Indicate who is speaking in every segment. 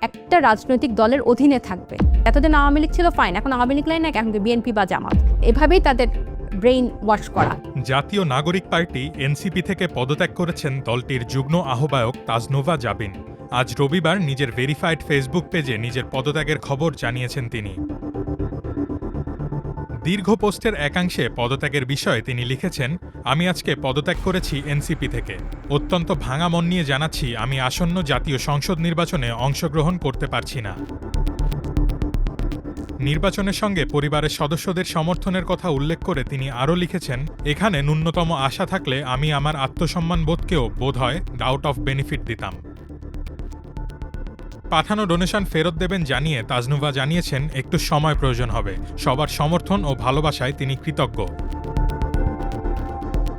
Speaker 1: একটা রাজনৈতিক দলের অধীনে থাকবে। এতদিন আওয়ামী লীগ ছিল ফাইন, এখন আওয়ামী লীগ লাইন না, এখন বিএনপি বা জামাত, এভাবেই তাদের ব্রেইন ওয়াশ করা।
Speaker 2: জাতীয় নাগরিক পার্টি এনসিপি থেকে পদত্যাগ করেছেন দলটির যুগ্ম আহ্বায়ক তাজনোভা জাবিন। আজ রবিবার নিজের ভেরিফাইড ফেসবুক পেজে নিজের পদত্যাগের খবর জানিয়েছেন তিনি। দীর্ঘ পোস্টের একাংশে পদত্যাগের বিষয়ে তিনি লিখেছেন, আমি আজকে পদত্যাগ করেছি এনসিপি থেকে। অত্যন্ত ভাঙা মন নিয়ে জানাচ্ছি আমি আসন্ন জাতীয় সংসদ নির্বাচনে অংশগ্রহণ করতে পারছি না। নির্বাচনের সঙ্গে পরিবারের সদস্যদের সমর্থনের কথা উল্লেখ করে তিনি আরও লিখেছেন, এখানে ন্যূনতম আশা থাকলে আমি আমার আত্মসম্মান বোধকেও বোধহয় আউট অফ বেনিফিট দিতাম। পাঠানো ডোনেশন ফেরত দেবেন জানিয়ে তাজনোভা জানিয়েছেন, একটু সময় প্রয়োজন হবে। সবার সমর্থন ও ভালোবাসায় তিনি কৃতজ্ঞ।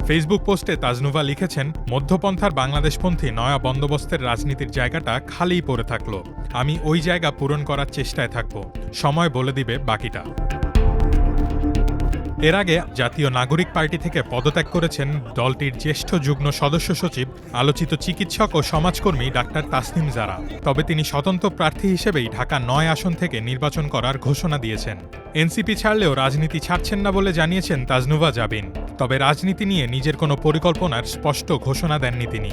Speaker 2: ফেসবুক পোস্টে তাজনোভা লিখেছেন, মধ্যপন্থার বাংলাদেশপন্থী নয়া বন্দোবস্তের রাজনীতির জায়গাটা খালিই পড়ে থাকল। আমি ওই জায়গা পূরণ করার চেষ্টায় থাকব। সময় বলে দিবে বাকিটা। এর আগে জাতীয় নাগরিক পার্টি থেকে পদত্যাগ করেছেন দলটির জ্যেষ্ঠ যুগ্ম সদস্য সচিব, আলোচিত চিকিৎসক ও সমাজকর্মী ডাক্তার তাসনিম জারা। তবে তিনি স্বতন্ত্র প্রার্থী হিসেবেই ঢাকা ৯ আসন থেকে নির্বাচন করার ঘোষণা দিয়েছেন। এনসিপি ছাড়লেও রাজনীতি ছাড়ছেন না বলে জানিয়েছেন তাজনোভা জাবিন। তবে রাজনীতি নিয়ে নিজের কোনো পরিকল্পনার স্পষ্ট ঘোষণা দেননি তিনি।